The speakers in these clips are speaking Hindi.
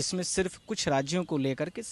इसमें सिर्फ कुछ राज्यों को लेकर के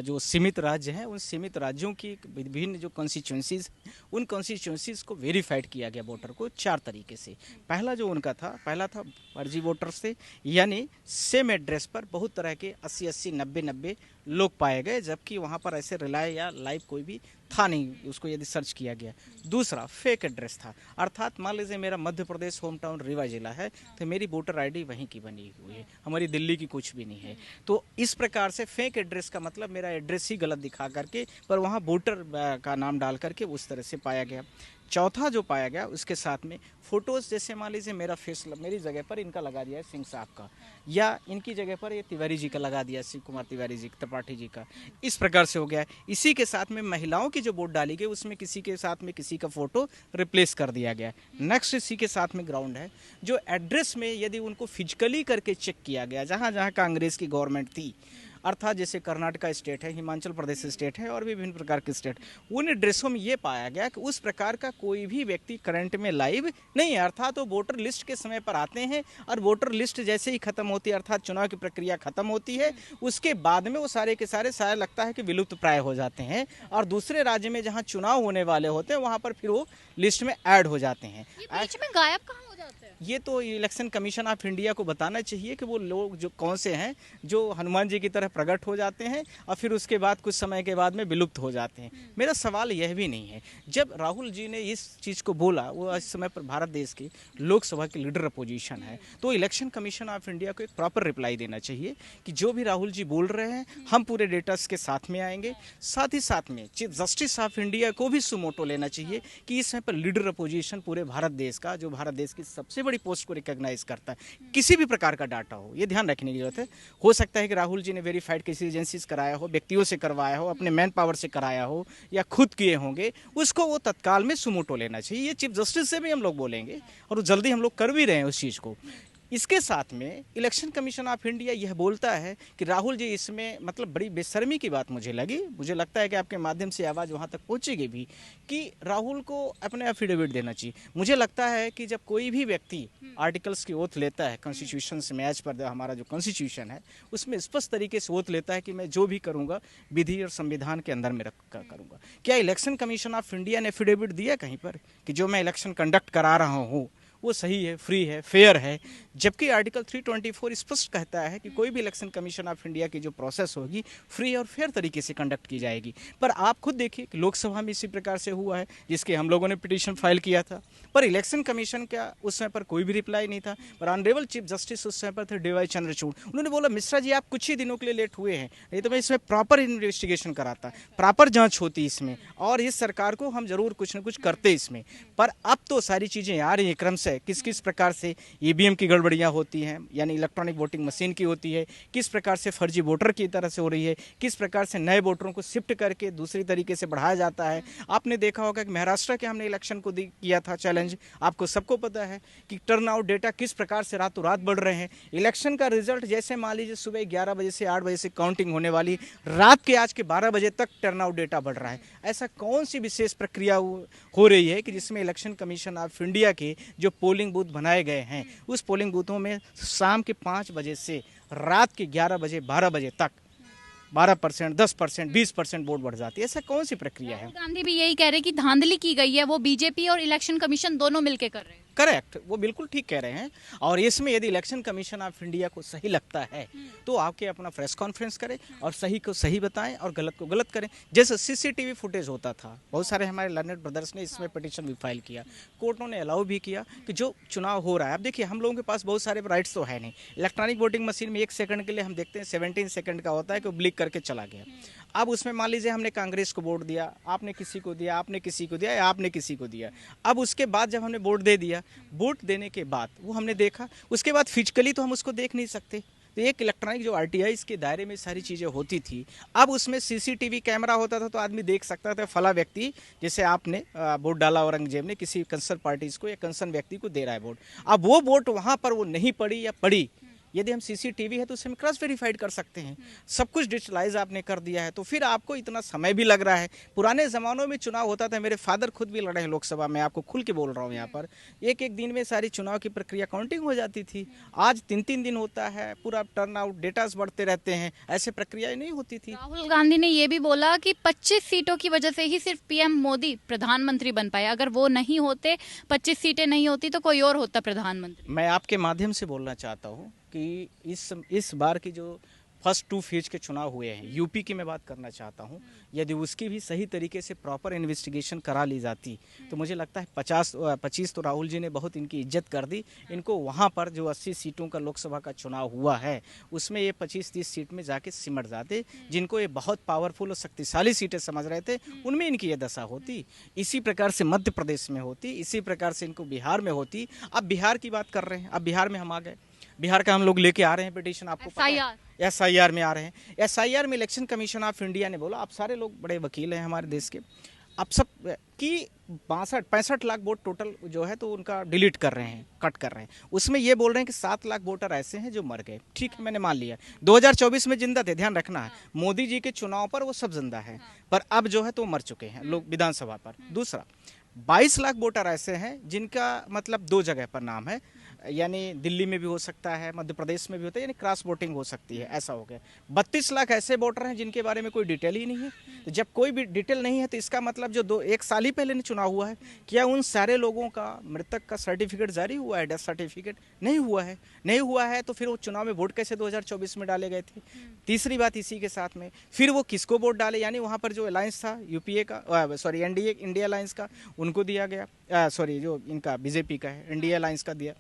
जो सीमित राज्य हैं उन सीमित राज्यों की विभिन्न जो कॉन्स्टिट्यूंसीज उन कॉन्स्टिट्यूंसीज को वेरीफाइड किया गया वोटर को 4 तरीके से। पहला जो उनका था, पहला था फर्जी वोटर्स थे, यानी सेम एड्रेस पर बहुत तरह के 80-80, 90-90 लोग पाए गए, जबकि वहाँ पर ऐसे रिलाय या लाइव कोई भी था नहीं उसको यदि सर्च किया गया। दूसरा फेक एड्रेस था, अर्थात मान लीजिए मेरा मध्य प्रदेश होम टाउन रीवा जिला है तो मेरी वोटर आईडी वहीं की बनी हुई है, हमारी दिल्ली की कुछ भी नहीं है। तो इस प्रकार से फेक एड्रेस का मतलब मेरा एड्रेस ही गलत दिखा करके पर वहाँ वोटर का नाम डाल करके उस तरह से पाया गया। चौथा जो पाया गया उसके साथ में फोटोज, जैसे मान लीजिए मेरा फेस मेरी जगह पर इनका लगा दिया है सिंह साहब का, या इनकी जगह पर ये तिवारी जी का लगा दिया, शिव कुमार तिवारी जी, त्रिपाठी जी का, इस प्रकार से हो गया है। इसी के साथ में महिलाओं की जो वोट डाली गई उसमें किसी के साथ में किसी का फोटो रिप्लेस कर दिया गया। नेक्स्ट इसी के साथ में ग्राउंड है, जो एड्रेस में यदि उनको फिजिकली करके चेक किया गया, जहाँ जहाँ कांग्रेस की गवर्नमेंट थी, अर्थात जैसे कर्नाटका स्टेट है, हिमाचल प्रदेश स्टेट है और भी विभिन्न प्रकार के स्टेट, उन एड्रेसों में ये पाया गया कि उस प्रकार का कोई भी व्यक्ति करंट में लाइव नहीं है। अर्थात वो वोटर लिस्ट के समय पर आते हैं और वोटर लिस्ट जैसे ही खत्म होती है, अर्थात चुनाव की प्रक्रिया खत्म होती है, उसके बाद में वो सारे के सारे शायद लगता है कि विलुप्त प्राय हो जाते हैं और दूसरे राज्य में जहाँ चुनाव होने वाले होते हैं वहाँ पर फिर वो लिस्ट में ऐड हो जाते हैं। बीच में गायब कहाँ हो जाते हैं? ये तो इलेक्शन कमीशन ऑफ इंडिया को बताना चाहिए कि वो लोग जो कौन से हैं जो हनुमान जी की तरह प्रकट हो जाते हैं और फिर उसके बाद कुछ समय के बाद में विलुप्त हो जाते हैं। मेरा सवाल यह भी नहीं है, जब राहुल जी ने इस चीज़ को बोला, वो इस समय पर भारत देश की लोकसभा के लीडर अपोजिशन है, तो इलेक्शन कमीशन ऑफ इंडिया को एक प्रॉपर रिप्लाई देना चाहिए कि जो भी राहुल जी बोल रहे हैं हम पूरे डेटास के साथ में आएंगे। साथ ही साथ में चीफ जस्टिस ऑफ इंडिया को भी सुमोटो लेना चाहिए कि इस समय पर लीडर अपोजिशन पूरे भारत देश का, जो भारत देश की सबसे बड़ी पोस्ट को रिकॉग्नाइज करता है, किसी भी प्रकार का डाटा हो, ये ध्यान रखने की जरूरत है। हो सकता है कि राहुल जी ने वेरीफाइड किसी एजेंसी से कराया हो, व्यक्तियों से करवाया हो, अपने मैन पावर से कराया हो या खुद किए होंगे, उसको वो तत्काल में सुमोटो लेना चाहिए। ये चीफ जस्टिस से भी हम लोग बोलेंगे और जल्दी हम लोग कर भी रहे हैं उस चीज़ को। इसके साथ में इलेक्शन कमीशन ऑफ इंडिया यह बोलता है कि राहुल जी इसमें, मतलब बड़ी बेशर्मी की बात मुझे लगी, मुझे लगता है कि आपके माध्यम से आवाज़ वहाँ तक पहुँचेगी भी, कि राहुल को अपने एफिडेविट देना चाहिए। मुझे लगता है कि जब कोई भी व्यक्ति आर्टिकल्स की ओथ लेता है कॉन्स्टिट्यूशन से, मैच पर हमारा जो कॉन्स्टिट्यूशन है उसमें स्पष्ट तरीके से ओथ लेता है कि मैं जो भी करूँगा विधि और संविधान के अंदर में रख कर करूँगा। क्या इलेक्शन कमीशन ऑफ इंडिया ने एफिडेविट दिया कहीं पर कि जो मैं इलेक्शन कंडक्ट करा रहा हूँ वो सही है, फ्री है, फेयर है? जबकि आर्टिकल 324 स्पष्ट कहता है कि कोई भी इलेक्शन कमीशन ऑफ इंडिया की जो प्रोसेस होगी फ्री और फेयर तरीके से कंडक्ट की जाएगी। पर आप खुद देखिए कि लोकसभा में इसी प्रकार से हुआ है, जिसके हम लोगों ने पिटीशन फाइल किया था, पर इलेक्शन कमीशन का उस समय पर कोई भी रिप्लाई नहीं था। पर ऑनरेबल चीफ जस्टिस उस समय पर थे DY चंद्रचूड़, उन्होंने बोला मिश्रा जी आप कुछ ही दिनों के लिए लेट हुए हैं, नहीं तो मैं इसमें प्रॉपर इन्वेस्टिगेशन कराता, प्रॉपर जाँच होती इसमें और इस सरकार को हम जरूर कुछ न कुछ करते इसमें। पर अब तो सारी चीज़ें आ रही हैं क्रम से, किस किस प्रकार से EVM की गड़बड़ियाँ होती हैं, यानी इलेक्ट्रॉनिक वोटिंग मशीन की होती है, किस प्रकार से फर्जी वोटर की तरह से हो रही है, किस प्रकार से नए वोटरों को शिफ्ट करके दूसरी तरीके से बढ़ाया जाता है। आपने देखा होगा कि महाराष्ट्र के हमने इलेक्शन को किया था चैलेंज, आपको सबको पता है कि टर्न आउट डेटा किस प्रकार से रातों रात बढ़ रहे हैं। इलेक्शन का रिजल्ट जैसे मान लीजिए सुबह 11 बजे से 8 बजे से काउंटिंग होने वाली, रात के आज के 12 बजे तक टर्न आउट डेटा बढ़ रहा है। ऐसा कौन सी विशेष प्रक्रिया हो रही है कि जिसमें इलेक्शन कमीशन ऑफ इंडिया के जो पोलिंग बूथ बनाए गए हैं उस पोलिंग बूथों में शाम के 5 बजे से रात के 11 बजे 12 बजे तक 12%, 10%, 20% वोट बढ़ जाती है? ऐसा कौन सी प्रक्रिया है? राहुल गांधी भी यही कह रहे हैं कि धांधली की गई है, वो बीजेपी और इलेक्शन कमीशन दोनों मिलकर कर रहे हैं। करेक्ट, वो बिल्कुल ठीक कह रहे हैं। और इसमें यदि इलेक्शन कमीशन ऑफ इंडिया को सही लगता है तो आके अपना प्रेस कॉन्फ्रेंस करें और सही को सही बताएं और गलत को गलत करें। जैसे CCTV फुटेज होता था, बहुत सारे हमारे लर्नेड ब्रदर्स ने इसमें पिटीशन भी फाइल किया, कोर्टों ने अलाउ भी किया कि जो चुनाव हो रहा है, अब देखिए हम लोगों के पास बहुत सारे राइट्स तो है नहीं। इलेक्ट्रॉनिक वोटिंग मशीन में 1 सेकंड के लिए हम देखते हैं 17 सेकंड का होता है कि वो ब्लिक करके चला गया। अब उसमें मान लीजिए हमने कांग्रेस को वोट दिया, आपने किसी को दिया, आपने किसी को दिया या आपने किसी को दिया। अब उसके बाद जब हमने वोट दे दिया, वोट देने के बाद वो हमने देखा, उसके बाद फिजिकली तो हम उसको देख नहीं सकते। तो एक इलेक्ट्रॉनिक जो RTI के दायरे में सारी चीज़ें होती थी, अब उसमें CCTV कैमरा होता था तो आदमी देख सकता था फला व्यक्ति, जैसे आपने वोट डाला औरंगजेब ने, किसी कंसर्न पार्टीज को या कंसर्न व्यक्ति को दे रहा है वोट। अब वो वोट वहाँ पर वो नहीं पड़ी या पड़ी, यदि हम सीसीटीवी है तो उसे हम क्रॉस वेरीफाइड कर सकते हैं। सब कुछ डिजिटलाइज आपने कर दिया है, तो फिर आपको इतना समय भी लग रहा है। पुराने ज़मानों में चुनाव होता था, मेरे फादर खुद भी लड़े हैं लोकसभा में, आपको खुल के बोल रहा हूँ यहाँ पर। एक दिन में सारी चुनाव की प्रक्रिया काउंटिंग हो जाती थी। आज 3-3 दिन होता है, पूरा टर्न आउट डेटास बढ़ते रहते हैं, ऐसे प्रक्रिया नहीं होती थी। राहुल गांधी ने ये भी बोला कि 25 सीटों की वजह से ही सिर्फ पीएम मोदी प्रधानमंत्री बन पाए, अगर वो नहीं होते, 25 सीटें नहीं होती तो कोई और होता प्रधानमंत्री। मैं आपके माध्यम से बोलना चाहता हूँ कि इस बार की जो फर्स्ट 2 फेज के चुनाव हुए हैं, यूपी की मैं बात करना चाहता हूँ, यदि उसकी भी सही तरीके से प्रॉपर इन्वेस्टिगेशन करा ली जाती तो मुझे लगता है 25 तो राहुल जी ने बहुत इनकी इज्जत कर दी। इनको वहाँ पर जो 80 सीटों का लोकसभा का चुनाव हुआ है उसमें ये 25-30 सीट में जाके सिमट जाते। जिनको ये बहुत पावरफुल और शक्तिशाली सीटें समझ रहे थे उनमें इनकी ये दशा होती। इसी प्रकार से मध्य प्रदेश में होती, इसी प्रकार से इनको बिहार में होती। अब बिहार की बात कर रहे हैं, अब बिहार में हम आ गए, बिहार का हम लोग लेके आ रहे हैं पिटीशन, आपको पता है SIR में आ रहे हैं। SIR में इलेक्शन कमीशन ऑफ इंडिया ने बोला, आप सारे लोग बड़े वकील हैं हमारे देश के, आप सब की 65 लाख वोट टोटल जो है तो उनका डिलीट कर रहे हैं, कट कर रहे हैं। उसमें ये बोल रहे हैं कि 7 लाख वोटर ऐसे हैं जो मर गए। ठीक है, मैंने मान लिया 2024 में जिंदा थे, ध्यान रखना है, मोदी जी के चुनाव पर वो सब जिंदा है, पर अब जो है तो मर चुके हैं लोग विधानसभा पर। दूसरा 22 लाख वोटर ऐसे हैं जिनका मतलब 2 जगह पर नाम है, यानी दिल्ली में भी हो सकता है, मध्य प्रदेश में भी होता है, यानी क्रॉस वोटिंग हो सकती है, ऐसा हो गया। 32 लाख ऐसे वोटर हैं जिनके बारे में कोई डिटेल ही नहीं है। तो जब कोई भी डिटेल नहीं है तो इसका मतलब जो 1 साल ही पहले चुनाव हुआ है, क्या उन सारे लोगों का मृतक का सर्टिफिकेट जारी हुआ है, डेथ सर्टिफिकेट? नहीं हुआ है। नहीं हुआ है तो फिर वो चुनाव में वोट कैसे 2024 में डाले गए थे? तीसरी बात इसी के साथ में फिर वो किसको वोट डाले, यानी वहाँ पर जो अलायंस था यूपीए का, सॉरी एनडीए इंडिया अलायंस का, उनको दिया गया, सॉरी जो इनका बीजेपी का है इंडिया अलायंस का दिया।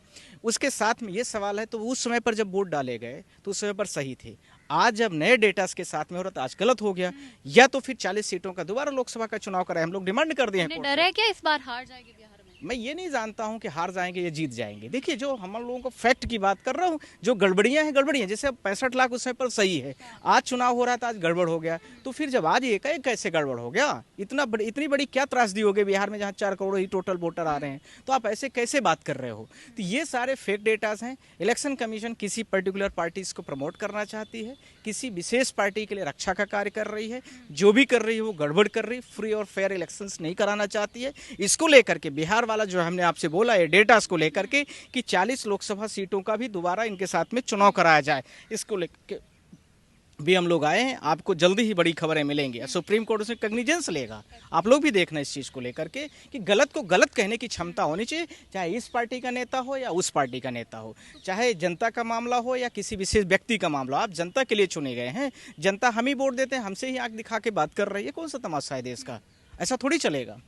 उसके साथ में ये सवाल है, तो उस समय पर जब वोट डाले गए तो उस समय पर सही थे, आज जब नए डेटा के साथ में हो रहा तो आज गलत हो गया। या तो फिर 40 सीटों का दोबारा लोकसभा का चुनाव कराए, हम लोग डिमांड कर दिए हैं। डर है क्या इस बार हार जाएगी बिहार में? मैं ये नहीं जानता हूं कि हार जाएंगे या जीत जाएंगे। देखिए, जो हम लोगों को फैक्ट की बात कर रहा हूं, जो गड़बड़ियां हैं गड़बड़ियां, जैसे 65 लाख उस समय पर सही है, आज चुनाव हो रहा था, आज गड़बड़ हो गया, तो फिर जब आज एकाएक कैसे गड़बड़ हो गया? इतनी बड़ी क्या त्रासदी हो गई बिहार में, जहां 4 करोड़ ही टोटल वोटर आ रहे हैं, तो आप ऐसे कैसे बात कर रहे हो? तो ये सारे फेक डेटाज हैं। इलेक्शन कमीशन किसी पर्टिकुलर पार्टी को प्रमोट करना चाहती है, किसी विशेष पार्टी के लिए रक्षा का कार्य कर रही है, जो भी कर रही है वो गड़बड़ कर रही, फ्री और फेयर इलेक्शंस नहीं कराना चाहती है। इसको लेकर के बिहार वाला जो हमने आपसे बोला है डेटा को लेकर के कि 40 लोकसभा सीटों का भी दोबारा इनके साथ में चुनाव कराया जाए, इसको लेकर भी हम लोग आए हैं। आपको जल्दी ही बड़ी खबरें मिलेंगी, सुप्रीम कोर्ट उसमें कॉग्निजेंस लेगा। आप लोग भी देखना इस चीज़ को लेकर के कि गलत को गलत कहने की क्षमता होनी चाहिए, चाहे इस पार्टी का नेता हो या उस पार्टी का नेता हो, चाहे जनता का मामला हो या किसी विशेष व्यक्ति का मामला हो। आप जनता के लिए चुने गए हैं, जनता हम ही वोट देते हैं, हमसे ही आंख दिखा के बात कर रही है, कौन सा तमाशा है देश का? ऐसा थोड़ी चलेगा।